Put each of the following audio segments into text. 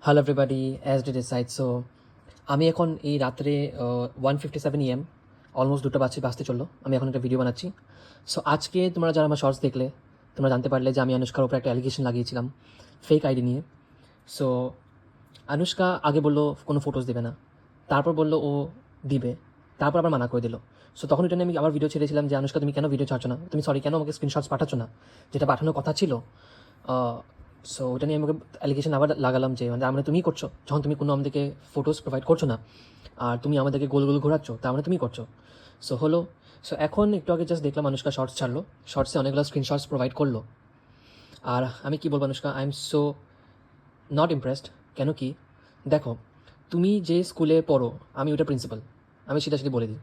Hello everybody, as D decide. So আমি এখন এই রাত্রে 1:57 AM, অলমোস্ট 2টা বাজতে চললো। আমি এখন একটা ভিডিও বানাচ্ছি। সো আজকে তোমরা যারা আমার শর্টস দেখলে, তোমরা জানতে পারলে যে আমি আনুষ্কার উপর একটা অ্যালিগেশন লাগিয়েছিলাম ফেক আইডি নিয়ে। সো আনুষ্কা আগে বললো কোনো ফটোস দেবে না, তারপর বললো ও দিবে, তারপর আবার মানা করে দিল। সো তখন এটা নিয়ে আমি আবার ভিডিও ছেড়েছিলাম যে আনুষ্কা তুমি কেন ভিডিও ছাড়ছো না, তুমি সরি কেন আমাকে স্ক্রিনশটস পাঠাচ্ছ না, যেটা পাঠানোর কথা ছিল। সো ওটা নিয়ে আমাকে অ্যালিগেশন আবার লাগালাম যে মানে আমরা তুমিই করছো, যখন তুমি কোনো আমাদেরকে ফটোস প্রোভাইড করছো না আর তুমি আমাদেরকে গোল গোল ঘোরাচ্ছ, তার মানে তুমি করছো। সো হলো। সো এখন একটু আগে জাস্ট দেখলাম আনুষ্কা শর্টস ছাড়লো, শর্টসে অনেকগুলো স্ক্রিনশটস প্রোভাইড করলো। আর আমি কী বলবো Anushka, I am so not impressed. কেন কি দেখো, তুমি যে স্কুলে পড়ো, আমি ওটা প্রিন্সিপাল, আমি সেটা বলে দিই।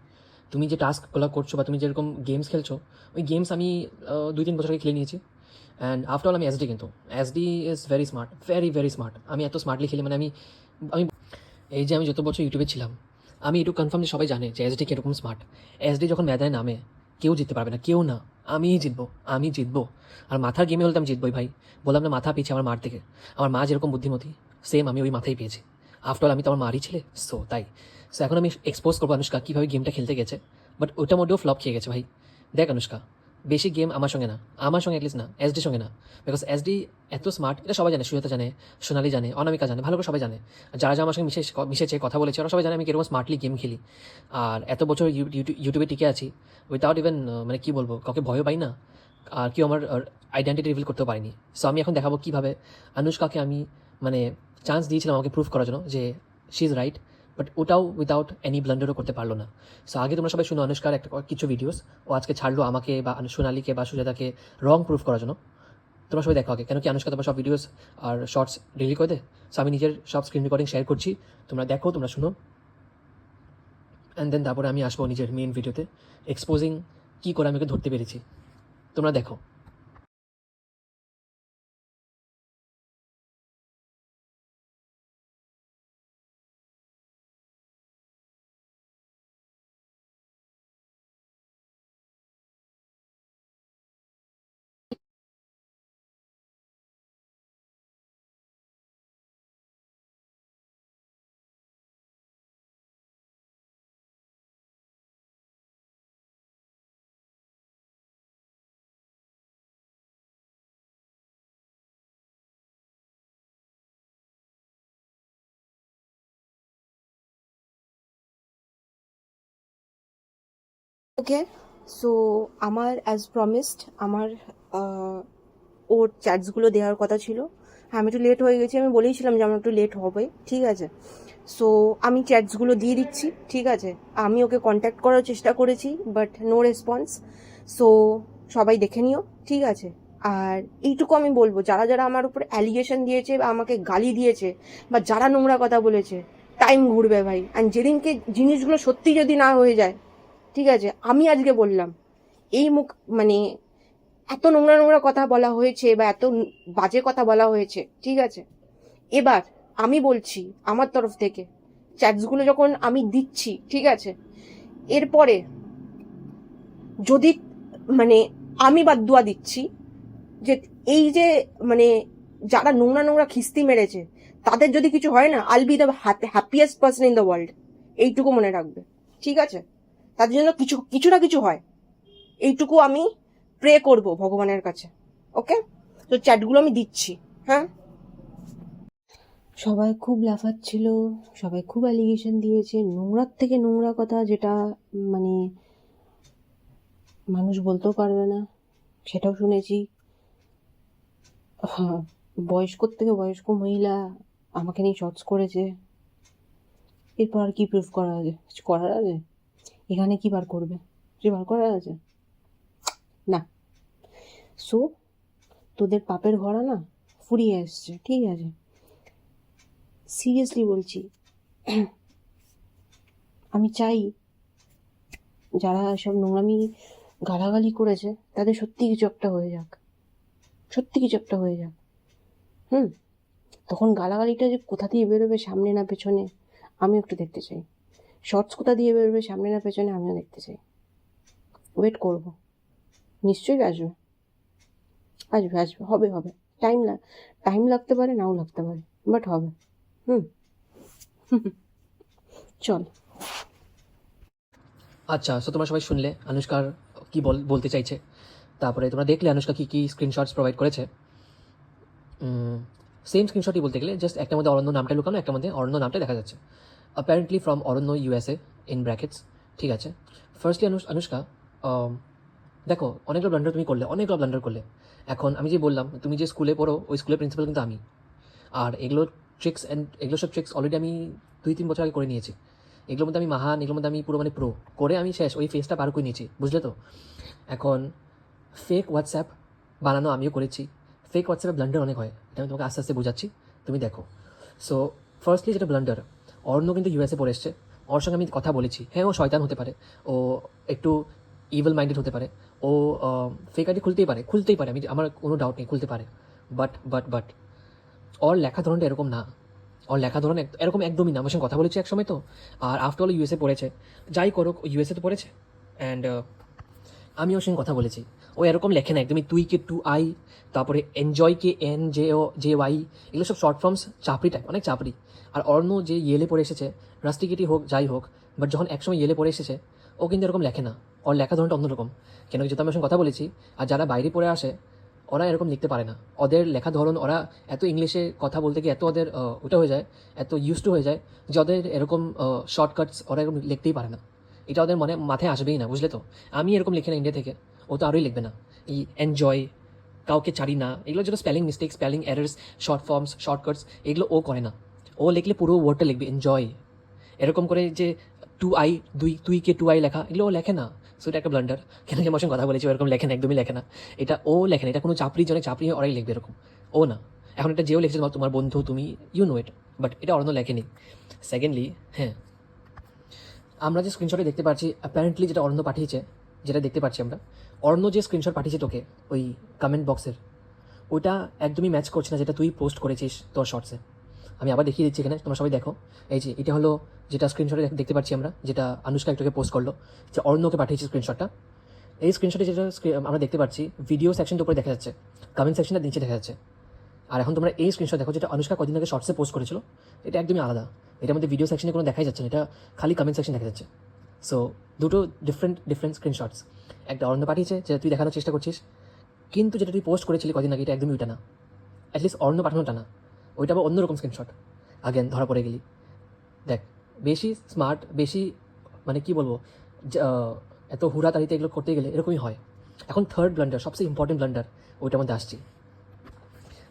তুমি যে টাস্কগুলো করছো বা তুমি যেরকম গেমস খেলছো, ওই গেমস আমি 2-3 বছর আগে খেলে নিয়েছি। অ্যান্ড আফটার অল আমি এসডি, কিন্তু SD is very smart, very very smart. আমি এত স্মার্টলি খেলি মানে আমি আমি এই যে আমি যত বছর ইউটিউবে ছিলাম, আমি এটুকু কনফার্ম যে সবাই জানে যে এসডি কীরকম স্মার্ট। এসডি যখন ময়দানে নামে কেউ জিততে পারবে না, কেউ না। আমিই জিতবো, আমি জিতবো। আর মাথার গেমে হলে তো আমি জিতবই ভাই। বললাম না, মাথা পেয়েছি আমার মার থেকে। আমার মা যেরকম বুদ্ধিমতী, সেম আমি ওই মাথায় পেয়েছি। আফটার অল আমি তো আমার মারই ছেলে। সো তাই। সো এখন আমি এক্সপোজ করবো আনুষ্কা কীভাবে গেমটা খেলতে গেছে। বাট ওটার মধ্যেও ফ্লপ খেয়ে গেছে ভাই। দেখ আনুষ্কা, বেশি গেম আমার সঙ্গে না, আমার সঙ্গে অ্যাটলিস্ট না, এসডির সঙ্গে না। বিকজ এসডি এত স্মার্ট, এটা সবাই জানে, সুজাতা জানে, সোনালি জানে, অনামিকা জানে, ভালো করে সবাই জানে। আর যারা যারা আমার সঙ্গে মিশেছে কথা বলেছে, ওরা সবাই জানে আমি কিরকম স্মার্টলি গেম খেলি। আর এত বছর ইউটিউবে টিকে আছি উইথাউট ইভেন মানে কী বলবো, কাউকে ভয়ও পাই না। আর কেউ আমার আইডেন্টিটি রিভিল করতেও পারিনি। সো আমি এখন দেখাবো কীভাবে আনুষ্কাকে আমি মানে চান্স দিয়েছিলাম আমাকে প্রুভ করার জন্য যে শি ইজ রাইট, বাট ওটাও উইথাউট এনি ব্লান্ডারও করতে পারলো না। সো আগে তোমরা সবাই শুনো আনুষ্কার কিছু ভিডিওস ও আজকে ছাড়লো আমাকে বা সোনালিকে বা সুজাতাকে রং প্রুফ করার জন্য। তোমরা সবাই দেখো আগে, কেন কি আনুষ্কা তোমার সব ভিডিওস আর শর্টস ডিলিট করে দেয়। সো আমি নিজের সব স্ক্রিন রেকর্ডিং শেয়ার করছি, তোমরা দেখো, তোমরা শুনো। অ্যান্ড দেন তারপরে আমি আসবো নিজের মেন ভিডিওতে এক্সপোজিং কী করে আমি ওকে ধরতে পেরেছি। তোমরা দেখো। ওকে, সো আমার অ্যাজ প্রমিসড আমার ওর চ্যাটসগুলো দেওয়ার কথা ছিল। হ্যাঁ, আমি একটু লেট হয়ে গেছি, আমি বলেইছিলাম যে আমার একটু লেট হবে, ঠিক আছে। সো আমি চ্যাটসগুলো দিয়ে দিচ্ছি, ঠিক আছে। আমি ওকে কন্ট্যাক্ট করার চেষ্টা করেছি, বাট নো রেসপন্স। সো সবাই দেখে নিও, ঠিক আছে। আর এইটুকু আমি বলবো, যারা যারা আমার উপর অ্যালিগেশন দিয়েছে বা আমাকে গালি দিয়েছে বা যারা নোংরা কথা বলেছে, টাইম ঘুরবে ভাই। অ্যান্ড যেদিনকে জিনিসগুলো সত্যি যদি না হয়ে যায়, ঠিক আছে, আমি আজকে বললাম এই মুখ মানে এত নোংরা নোংরা কথা বলা হয়েছে বা এত বাজে কথা বলা হয়েছে, ঠিক আছে। এবার আমি বলছি আমার তরফ থেকে চ্যাটসগুলো যখন আমি দিচ্ছি, ঠিক আছে, এরপরে যদি মানে আমি বাদদুয়া দিচ্ছি যে এই যে মানে যারা নোংরা নোংরা খিস্তি মেরেছে তাদের যদি কিছু হয় না, আইল B the happiest person in the world. এইটুকু মনে রাখবে, ঠিক আছে। তাদের জন্য কিছু কিছু না কিছু হয়, এইটুকু আমি প্রে করব ভগবানের কাছে। ওকে, তো চ্যাটগুলো আমি দিচ্ছি। হ্যাঁ, সবাই খুব লাফাচ্ছিল, সবাই খুব অ্যালিগেশন দিয়েছে, নোংরার থেকে নোংরা কথা, যেটা মানে মানুষ বলতেও পারবে না, সেটাও শুনেছি। হ্যাঁ, বয়স্কর থেকে বয়স্ক মহিলা আমাকে নিয়ে শর্টস করেছে। এরপর আর কি প্রুফ করা আছে? কিছু করার আছে এখানে? কি বার করবে? কিছু বার করার আছে না। সো তোদের পাপের ঘোড়া না ফুরিয়ে এসছে, ঠিক আছে। সিরিয়াসলি বলছি, আমি চাই যারা সব নোংরামি গালাগালি করেছে তাদের সত্যি কিছু একটা হয়ে যাক, সত্যি কিছু একটা হয়ে যাক। তখন গালাগালিটা যে কোথা দিয়ে বেরোবে, সামনে না পেছনে, আমিও একটু দেখতে চাই। শর্টস কোথা দিয়ে বেরোবে, সামনে না পেছনে, আমিও দেখতে চাই। ওয়েট করবো, নিশ্চয়ই আসবে, আসবে আসবে, হবে হবে। টাইম লাগতে পারে, নাও লাগতে পারে, বাট হবে। হুম চল। আচ্ছা, সো তোমরা সবাই শুনলে আনুষ্কার কি বলতে চাইছে, তারপরে তোমরা দেখলে আনুষ্কা কী কী স্ক্রিনশটস প্রোভাইড করেছে। সেম স্ক্রিনশটই বলতে গেলে, জাস্ট একটার মধ্যে অরণ্য নামটা লুকানো, একটার মধ্যে অরণ্য নামটা দেখা যাচ্ছে। Apparently from Aranya USA in brackets. ঠিক আছে, ফার্স্টলি আনুষ্কা, দেখো অনেকগুলো ব্লান্ডার তুমি করলে, অনেকগুলো ব্লান্ডার করলে। এখন আমি যে বললাম তুমি যে স্কুলে পড়ো, ওই স্কুলের প্রিন্সিপাল কিন্তু আমি। আর এগুলো ট্রিক্স এগুলো সব ট্রিক্স অলরেডি আমি 2-3 বছর আগে করে নিয়েছি। এগুলোর মধ্যে আমি মাহান, এগুলোর মধ্যে আমি পুরো মানে প্রো করে আমি শেষ, ওই ফেসটা পার করে নিয়েছি, বুঝলে তো। এখন ফেক হোয়াটসঅ্যাপ বানানো আমিও করেছি। ফেক হোয়াটসঅ্যাপে ব্লান্ডার অনেক হয়, এটা আমি তোমাকে আস্তে আস্তে বোঝাচ্ছি, তুমি দেখো। সো ফার্স্টলি যেটা ব্লান্ডার, অরণ্য কিন্তু ইউএসএ পড়ে এসছে, ওর সঙ্গে আমি কথা বলেছি। হ্যাঁ, ও শয়তান হতে পারে, ও একটু ইভিল মাইন্ডেড হতে পারে, ও ফেক আইডি খুলতেই পারে, আমি আমার কোনো ডাউট নেই, খুলতে পারে। বাট ওর লেখা ধরনটা এরকম না, ওর লেখা ধরন এরকম একদমই না। আমার সঙ্গে কথা বলেছি এক সময় তো, আর আফটার অল ইউএসএ পড়েছে, যাই করুক ইউএসএ তো পড়েছে। অ্যান্ড আমি ওর সঙ্গে কথা বলেছি, ও এরকম লেখে না একদমই। তুই কে টু আই, তারপরে এনজয় কে N J O J Y, এগুলো সব শর্ট ফর্মস, চাপড়ি টাইপ, অনেক চাপড়ি। আর অর্ণ যে ইয়েলে পড়ে এসেছে, রাস্টিকেটি হোক যাই হোক, বাট যখন একসময় ইয়েলে পড়ে এসেছে, ও কিন্তু এরকম লেখে না, ওর লেখা ধরনটা অন্যরকম। কেন কি, যেহেতু আমি ওর সঙ্গে কথা বলেছি, আর যারা বাইরে পড়ে আসে ওরা এরকম লিখতে পারে না, ওদের লেখা ধরন, ওরা এত ইংলিশে কথা বলতে গিয়ে এত ওদের ওটা হয়ে যায়, এত ইউজ টু হয়ে যায় যে ওদের এরকম শর্টকাটস ওরা এরকম লিখতেই পারে না। এটা ওদের মাথায় আসবেই না, বুঝলে তো। আমি এরকম লিখি না ইন্ডিয়া থেকে, ও তো আরোই লিখবে না। এই এনজয়, কাউকে ছাড়ি না, এগুলো যেটা spelling mistake, spelling errors, short forms, shortcuts, এগুলো ও করে না। ও লিখলে পুরো ওয়ার্ডটা লিখবে এনজয়, এরকম করে যে টু আই, তুই কে টু আই লেখা, এগুলো ও লেখে না। সো এটা একটা ব্লান্ডার। কেন কি আমার সঙ্গে কথা বলেছি, এরকম লেখে না, একদমই লেখে না। এটা ও লেখে না, এটা কোনো চাপড়ি জনে চাপড়ি ওরাই লিখবে এরকম, ও না। এখন এটা যেও লিখছে তোমার বন্ধু, তুমি ইউ নো ইট, বাট এটা অন্য লেখেনি। সেকেন্ডলি, হ্যাঁ, আমরা যে স্ক্রিনশটে দেখতে পাচ্ছি, অ্যাপারেন্টলি যেটা অরণ্য পাঠিয়েছে, যেটা দেখতে পাচ্ছি আমরা, অরণ্য যে স্ক্রিনশট পাঠিয়েছে তোকে ওই কমেন্ট বক্সের, ওইটা একদমই ম্যাচ করছে না যেটা তুই পোস্ট করেছিস তোর শর্টসে। আমি আবার দেখিয়ে দিচ্ছি এখানে, তোমরা সবাই দেখো। এই যে এটা হলো যেটা স্ক্রিনশটে দেখতে পাচ্ছি আমরা, যেটা আনুষ্কা একটাকে পোস্ট করলো, যে অরণ্যকে পাঠিয়েছে স্ক্রিনশটটা। এই স্ক্রিনশটে যেটা আমরা দেখতে পাচ্ছি, ভিডিও সেকশনটা উপরে দেখা যাচ্ছে, কমেন্ট সেকশনটা নিচে দেখা যাচ্ছে। আর এখন তোমরা এই স্ক্রিনশট দেখো, যেটা আনুষ্কা কদিন আগে শর্টসে পোস্ট করেছিল, এটা একদমই আলাদা। এটার মধ্যে ভিডিও সেকশনে কোনো দেখাই যাচ্ছে না, এটা খালি কমেন্ট সেকশন দেখা যাচ্ছে। সো দুটো ডিফারেন্ট স্ক্রিনশটস। একটা অরণ্য পাঠিয়েছে যেটা তুই দেখানোর চেষ্টা করছিস, কিন্তু যেটা তুই পোস্ট করেছিলি কদিন আগে, এটা একদমই ওইটা না। অ্যাটলিস্ট অরণ্য পাঠানোটা না, ওইটা আবার অন্যরকম স্ক্রিনশট। আগেন ধরা পড়ে গেলি। দেখ, বেশি স্মার্ট, বেশি মানে কি বলবো, এত হুড়াতাড়িতে এগুলো করতে গেলে এরকমই হয়। এখন থার্ড ব্লান্ডার, সবচেয়ে ইম্পর্টেন্ট ব্লান্ডার, ওইটার মধ্যে আসছি।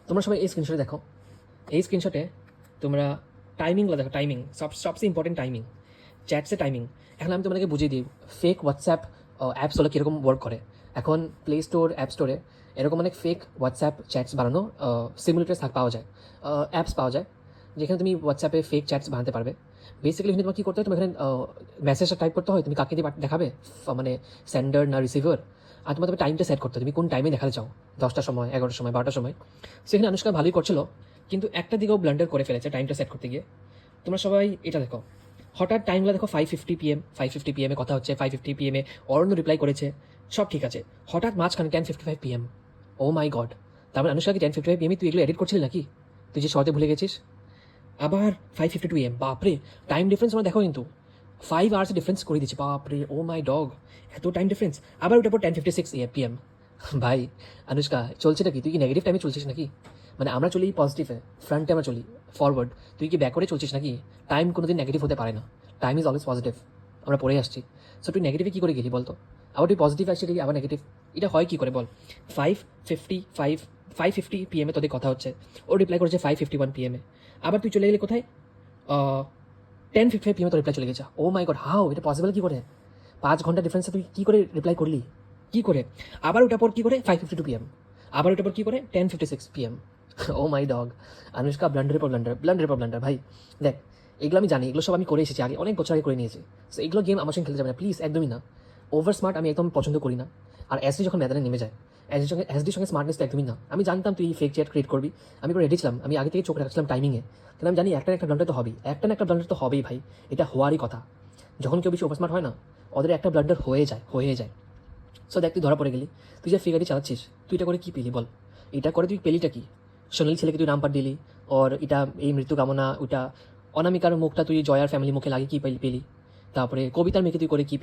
তোমরা সবাই এই স্ক্রিনশটে দেখো, এই স্ক্রিনশটে তোমরা টাইমিংগুলো দেখো, টাইমিং সবচেয়ে ইম্পর্টেন্ট, টাইমিং, চ্যাটসে টাইমিং। এখন আমি তোমাদেরকে বুঝিয়ে দিই ফেক হোয়াটসঅ্যাপ অ্যাপস হলো কীরকম ওয়ার্ক করে। এখন প্লে স্টোর, অ্যাপ স্টোরে এরকম অনেক ফেক হোয়াটসঅ্যাপ চ্যাটস বানানো সিমুলেটার্স পাওয়া যায়, অ্যাপস পাওয়া যায়, যেখানে তুমি হোয়াটসঅ্যাপে ফেক চ্যাটস বানাতে পারবে। বেসিক্যালি এখানে তোমার কী করতে হয়, তুমি এখানে মেসেজটা টাইপ করতে হয়, তুমি কাকে দিয়ে দেখাবে, মানে সেন্ডার না রিসিভার, আর তোমার তবে টাইমটা সেট করতে হয়, তুমি কোন টাইমে দেখাতে চাও, 10টার সময়, 11টার সময়, 12টার সময়। সেখানে আনুষ্কা ভালোই করছিল, কিন্তু একটা দিকেও ব্লান্ডার করে ফেলেছে টাইমটা সেট করতে গিয়ে। তোমরা সবাই এটা দেখো, হঠাৎ টাইমগুলো দেখো 5:50 PM, 5:50 PM কথা হচ্ছে, 5:50 PM অরণ্য রিপ্লাই করেছে, সব ঠিক আছে। হঠাৎ মাঝখানে 10:55 PM, ও মাই গড, তার মানে আনুষ্কা কি 10:55 PM তুই এগুলো এডিট করছিলি নাকি, তুই যে শর্টে ভুলে গেছিস। আবার 5:52 AM, বাপরে, টাইম ডিফারেন্স আমরা দেখো কিন্তু 5 আওয়ার্স ডিফারেন্স করে দিচ্ছি, বাপরে, ও মাই ডগ, এত টাইম ডিফারেন্স। আবার ওটার পর 10:56 PM। ভাই আনুষ্কা, চলছেটা কি, তুই কি নেগেটিভ টাইমে চলছিস নাকি? মানে আমরা চলি পজিটিভে, ফ্রন্টে আমরা চলি ফরওয়ার্ড, তুই কি ব্যাকওয়ার্ডে চলছিস নাকি? টাইম কোনোদিন নেগেটিভ হতে পারে না, টাইম ইজ অলওয়েজ পজিটিভ, আমরা পড়ে আসছি। সো তুই নেগেটিভে কী করে গেলি বলতো, আবার তুই পজিটিভ আসছিলি আবার নেগেটিভ, এটা হয় কী করে বল। 5:50 PM তোদের কথা হচ্ছে, ও রিপ্লাই করেছে 5:51 PM, আবার তুই চলে গেলি কোথায়, 10:55 PM তো রিপ্লাই চলে গেছে। ও মাই গড, হাউ, এটা পসিবল কী করে? 5 ঘন্টা ডিফারেন্সে তুই কী করে রিপ্লাই করলি, কী করে? আবার ওটার পর কী করে 5:52 PM, আবার ওটার পর কী করে 10:56 PM। Oh my dog, Anushka ব্লান্ডারের পর ব্লান্ডার ভাই। দেখ, এগুলো আমি জানি, এগুলো সব আমি করে এসেছি আগে, অনেক বছর আগে করে নিয়েছি। সো এগুলো গেম আমার সঙ্গে খেলতে যাবে না প্লিজ, একদমই না। ওভার স্মার্ট আমি একদম পছন্দ করি না। আর এসডি যখন ম্যাদানে নেমে যায়, এসডির সঙ্গে স্মার্টনেস তো একদমই না। আমি জানতাম তুই ফেক চ্যাট ক্রিয়েট করবি, আমি করে রেডি ছিলাম, আমি আগে থেকে চোখ রাখছিলাম টাইমিংয়ে, কারণ আমি জানি একটা না একটা ব্লান্ডার তো হবেই, একটা না একটা ব্লান্ডার তো হবেই ভাই, এটা হওয়ারই কথা। যখন কেউ বেশি ওভার স্মার্ট হয় না, ওদের একটা ব্লান্ডার হয়ে যায়। সো দেখ, তুই ধরা পড়ে গেলি, তুই যে ফিগারটি চালাচ্ছিস, তুই এটা করে কী পেলি বল, এটা করে তুই পেলিটা কি? সোনালি ছেলেকে তুই নাম্বার দিলি, ওর এটা এই মৃত্যু কামনা ওটা অনামিকার মুখটা তুই জয়ার ফ্যামিলি মুখে লাগিয়ে কী পেলি, তারপরে কবিতার মেয়েকে তুই করে কী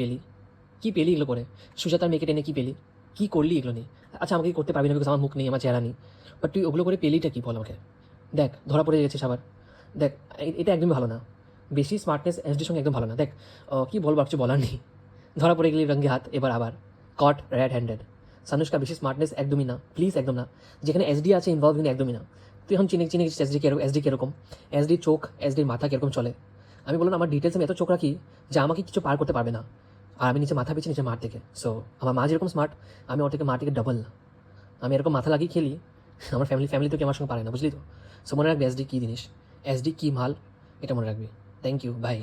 পেলি এগুলো করে, সুজাতার মেয়েকে টেনে কী পেলি, কী করলি এগুলো নিয়ে? আচ্ছা আমাকে করতে পারবি না বিকজ আমার মুখ নেই, আমার চেহারা নেই, বাট তুই ওগুলো করে পেলিটা কী বল আমাকে। দেখ ধরা পড়ে গেছে সবার, দেখ এটা একদমই ভালো না, বেশি স্মার্টনেস এসডির সঙ্গে একদম ভালো না। দেখ কী বলবো, কিছু বলার নেই, ধরা পড়ে গেলি রঙ্গে হাত, এবার আবার কট রেড হ্যান্ডেড। সানুষ্কা বেশি স্মার্টনেস একদমই না, প্লিজ একদম না, যেখানে এসডি আছে ইনভলভ কিন্তু একদমই না। তুই এখন চিনে গেছিস এসডি কিরকম, এসডির চোখ এসডির মাথা কীরকম চলে। আমি বললাম আমার ডিটেলস আমি এত চোখ রাখি যে আমাকে কিছু পার করতে পারবে না, আর আমি নিচে মাথা পেয়েছি নিচে মার থেকে। সো আমার মা যেরকম স্মার্ট, আমি ওর থেকে মা থেকে ডাবল না, আমি এরকম মাথা লাগিয়ে খেলি, আমার ফ্যামিলি তো কি আমার সঙ্গে পারে না, বুঝলি তো। সো মনে রাখবি এসডি কী জিনিস, এসডি কী মাল, এটা মনে রাখবি। Thank you, by.